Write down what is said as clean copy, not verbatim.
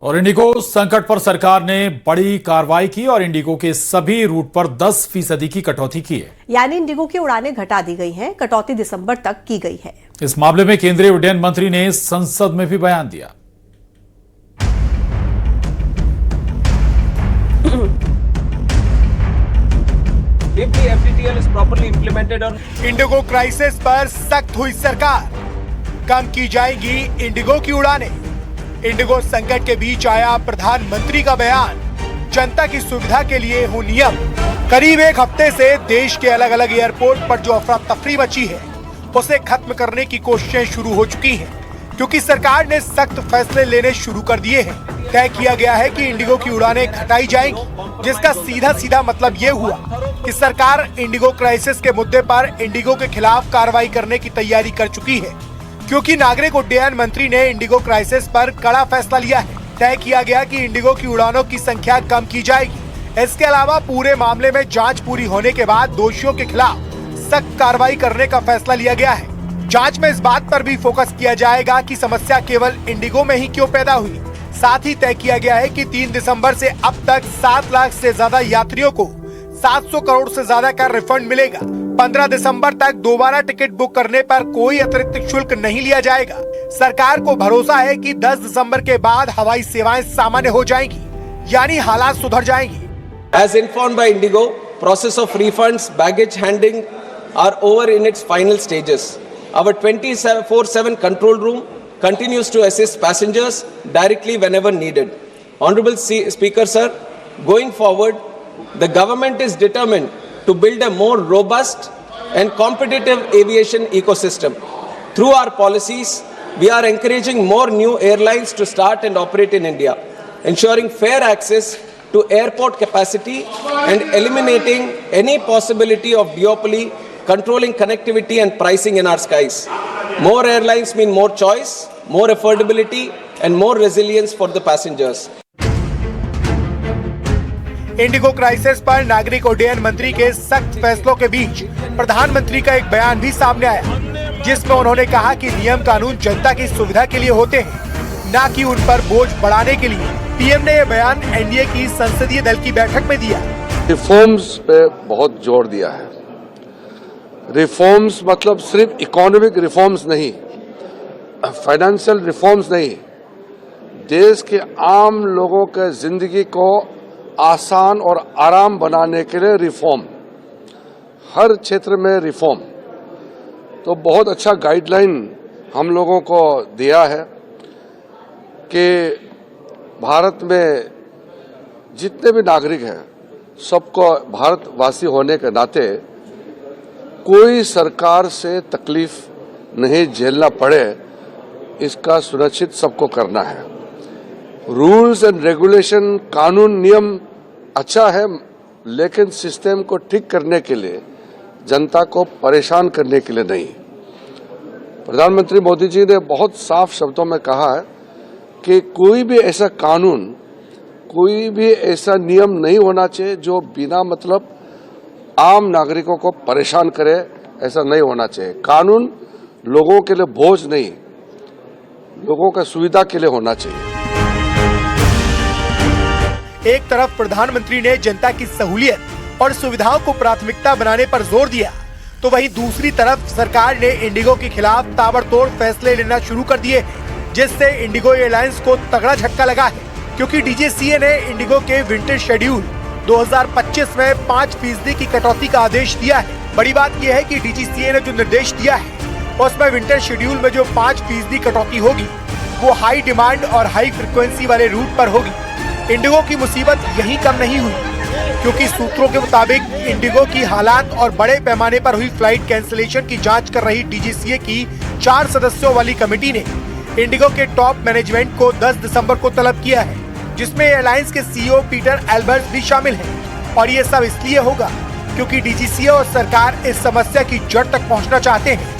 और इंडिगो संकट पर सरकार ने बड़ी कार्रवाई की और इंडिगो के सभी रूट पर 10% की कटौती की है। यानी इंडिगो की उड़ानें घटा दी गई हैं। कटौती दिसंबर तक की गई है। इस मामले में केंद्रीय उड्डयन मंत्री ने संसद में भी बयान दिया। If the FDTL is properly implemented on Indigo crisis पर सख्त हुई सरकार, कम की जाएगी इंडिगो की उड़ानें। इंडिगो संकट के बीच आया प्रधानमंत्री का बयान, जनता की सुविधा के लिए हो नियम। करीब एक हफ्ते से देश के अलग अलग एयरपोर्ट पर जो अफरा तफरी मची है उसे खत्म करने की कोशिशें शुरू हो चुकी हैं, क्योंकि सरकार ने सख्त फैसले लेने शुरू कर दिए हैं। तय किया गया है कि इंडिगो की उड़ानें घटाई जाएंगी, जिसका सीधा सीधा मतलब ये हुआ कि सरकार इंडिगो क्राइसिस के मुद्दे पर इंडिगो के खिलाफ कार्रवाई करने की तैयारी कर चुकी है, क्योंकि नागरिक उड्डयन मंत्री ने इंडिगो क्राइसिस पर कड़ा फैसला लिया है। तय किया गया कि इंडिगो की उड़ानों की संख्या कम की जाएगी। इसके अलावा पूरे मामले में जांच पूरी होने के बाद दोषियों के खिलाफ सख्त कार्रवाई करने का फैसला लिया गया है। जांच में इस बात पर भी फोकस किया जाएगा कि समस्या केवल इंडिगो में ही क्यों पैदा हुई। साथ ही तय किया गया है कि 3 दिसंबर से अब तक 7 लाख से ज्यादा यात्रियों को 700 करोड़ से ज्यादा का रिफंड मिलेगा। 15 दिसंबर तक दोबारा टिकट बुक करने पर कोई अतिरिक्त शुल्क नहीं लिया जाएगा। सरकार को भरोसा है कि 10 दिसंबर के बाद हवाई सेवाएं सामान्य हो जाएंगी, यानी हालात सुधर जाएंगी। As informed by Indigo, process of refunds, baggage handling are over in its final stages. Our 24/7 control room continues to assist passengers directly whenever needed. Honorable Speaker, sir, going forward, the government is determined to build a more robust and competitive aviation ecosystem. Through our policies, we are encouraging more new airlines to start and operate in India, ensuring fair access to airport capacity and eliminating any possibility of duopoly, controlling connectivity and pricing in our skies. More airlines mean more choice, more affordability and more resilience for the passengers. Indigo crisis पर नागरिक उड्डयन मंत्री के सख्त फैसलों के बीच प्रधानमंत्री का एक बयान भी सामने आया, जिसमें उन्होंने कहा कि नियम कानून जनता की सुविधा के लिए होते हैं, न कि उन पर बोझ बढ़ाने के लिए। पीएम ने यह बयान एनडीए की संसदीय दल की बैठक में दिया। रिफॉर्म्स पे बहुत जोर दिया है। रिफॉर्म्स मतलब सिर्फ इकोनॉमिक रिफॉर्म्स नहीं, फाइनेंशियल रिफॉर्म्स नहीं, देश के आम लोगों के जिंदगी को आसान और आराम बनाने के लिए रिफॉर्म, हर क्षेत्र में रिफॉर्म। तो बहुत अच्छा गाइडलाइन हम लोगों को दिया है कि भारत में जितने भी नागरिक हैं सबको भारतवासी होने के नाते कोई सरकार से तकलीफ नहीं झेलना पड़े, इसका सुनिश्चित सबको करना है। रूल्स एंड रेगुलेशन, कानून नियम अच्छा है, लेकिन सिस्टम को ठीक करने के लिए, जनता को परेशान करने के लिए नहीं। प्रधानमंत्री मोदी जी ने बहुत साफ शब्दों में कहा है कि कोई भी ऐसा कानून, कोई भी ऐसा नियम नहीं होना चाहिए जो बिना मतलब आम नागरिकों को परेशान करे। ऐसा नहीं होना चाहिए। कानून लोगों के लिए बोझ नहीं, लोगों का सुविधा के लिए होना चाहिए। एक तरफ प्रधानमंत्री ने जनता की सहूलियत और सुविधाओं को प्राथमिकता बनाने पर जोर दिया, तो वहीं दूसरी तरफ सरकार ने इंडिगो के खिलाफ ताबड़तोड़ फैसले लेना शुरू कर दिए, जिससे इंडिगो एयरलाइंस को तगड़ा झटका लगा है, क्योंकि डीजीसीए ने इंडिगो के विंटर शेड्यूल 2025 में 5% की कटौती का आदेश दिया है। बड़ी बात यह है कि डीजीसीए ने जो निर्देश दिया है उसमें विंटर शेड्यूल में जो 5% कटौती होगी वो हाई डिमांड और हाई फ्रिक्वेंसी वाले रूट पर होगी। इंडिगो की मुसीबत यहीं कम नहीं हुई, क्योंकि सूत्रों के मुताबिक इंडिगो की हालात और बड़े पैमाने पर हुई फ्लाइट कैंसिलेशन की जांच कर रही डीजीसीए की 4 सदस्यों वाली कमेटी ने इंडिगो के टॉप मैनेजमेंट को 10 दिसंबर को तलब किया है, जिसमें एयरलाइंस के सीईओ पीटर एल्बर्ट्स भी शामिल हैं। और ये सब इसलिए होगा क्योंकि डीजीसीए और सरकार इस समस्या की जड़ तक पहुंचना चाहते हैं।